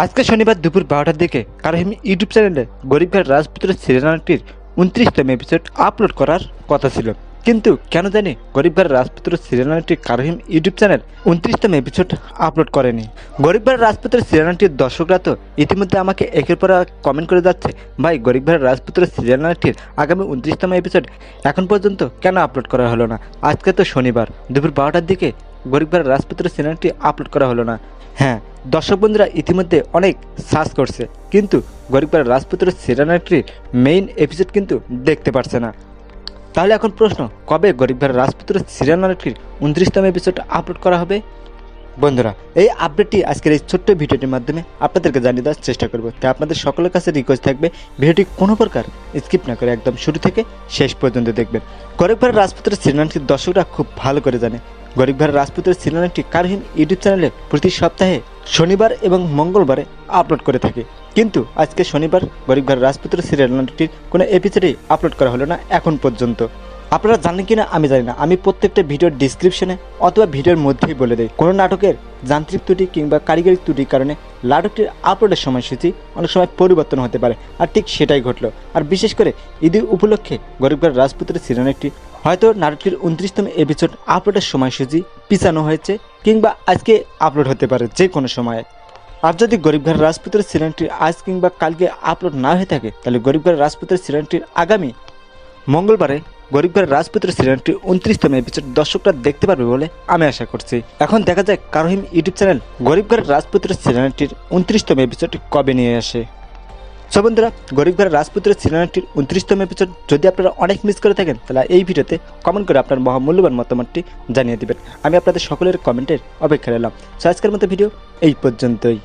আজকে শনিবার দুপুর 12টার দিকে কারহিম ইউটিউব চ্যানেলে গরিব ঘর রাজপুত্র সিরিয়ালটির 29তম এপিসোড আপলোড করার কথা ছিল, কিন্তু কেন জানি গরিব ঘর রাজপুত্র সিরিয়ালটির কারহিম ইউটিউব চ্যানেল 29তম এপিসোড আপলোড করেনি। গরিব ঘর রাজপুত্র সিরিয়ালটির দর্শকরা তো ইতিমধ্যে আমাকে একের পর এক কমেন্ট করে যাচ্ছে, ভাই গরিব ঘর রাজপুত্র সিরিয়ালটির আগামী 29তম এপিসোড এখন পর্যন্ত কেন আপলোড করা হলো না? আজকে তো শনিবার দুপুর 12টার দিকে গরিব ঘর রাজপুত্র সিরিয়ালটি আপলোড করা হলো না। হ্যাঁ, দর্শক বন্ধুরা ইতিমধ্যে অনেক সার্চ করছে, কিন্তু গরিব ঘরের রাজপুত্র সিরিয়ালটির মেইন এপিসোড কিন্তু দেখতে পারছে না। তাহলে এখন প্রশ্ন, কবে গরিব ঘরের রাজপুত্র সিরিয়ালটির 29তম এপিসোড আপলোড করা হবে? বন্ধুরা, এই আপডেটটি আজকের এই ছোট্ট ভিডিওটির মাধ্যমে আপনাদেরকে জানিয়ে দেওয়ার চেষ্টা করব। তাই আপনাদের সকলের কাছে রিকোয়েস্ট থাকবে, ভিডিওটি কোনো প্রকার স্কিপ না করে একদম শুরু থেকে শেষ পর্যন্ত দেখবেন। গরিব ঘরের রাজপুত্র সিরিয়ালটির দর্শকরা খুব ভালো করে জানে, গরিব ঘরের রাজপুত্র সিরিয়ালটি কারহিম ইউটিউব চ্যানেলে প্রতি সপ্তাহে শনিবার এবং মঙ্গলবারে আপলোড করে থাকে, কিন্তু আজকে শনিবার গরিব ঘরের রাজপুত্র সিরিয়ালটির কোনো এপিসোডেই আপলোড করা হলো না এখন পর্যন্ত। আপনারা জানেন কিনা আমি জানি না, আমি প্রত্যেকটা ভিডিওর ডিসক্রিপশনে অথবা ভিডিওর মধ্যেই বলে দেই, কোনো নাটকের যান্ত্রিক ত্রুটি কিংবা কারিগরি ত্রুটির কারণে নাটকটির আপলোডের সময়সূচি অনেক সময় পরিবর্তন হতে পারে, আর ঠিক সেটাই ঘটলো। আর বিশেষ করে ঈদের উপলক্ষে গরিব ঘরের রাজপুত্র সিরিয়ালটি হয়তো নাটকটির 29তম এপিসোড আপলোডের সময়সূচি পিছানো হয়েছে, কিংবা আজকে আপলোড হতে পারে যে কোনো সময়ে। আর যদি গরিব ঘরের রাজপুত্র সিরিয়ালটি আজ কিংবা কালকে আপলোড না হয়ে থাকে, তাহলে গরিব ঘরের রাজপুত্র সিরিয়ালটির আগামী মঙ্গলবারে গরিব ঘরের রাজপুত্র সিরিয়ালটির 29তম এপিসোড দর্শকরা দেখতে পারবে বলে আমি আশা করছি। এখন দেখা যাক কারহিম ইউটিউব চ্যানেল গরিব ঘরের রাজপুত্র সিরিয়ালটির 29তম এপিসোড কবে নিয়ে আসে। সো বন্ধুরা, গরিব ঘরের রাজপুত্র সিরিয়ালটির 29তম এপিসোড যদি আপনারা অনেক মিস করে থাকেন, তাহলে এই ভিডিওতে কমেন্ট করে আপনার মহামূল্যবান মতামতটি জানিয়ে দিবেন। আমি আপনাদের সকলের কমেন্টের অপেক্ষা রইলাম। সো আজকের মতো ভিডিও এই পর্যন্তই।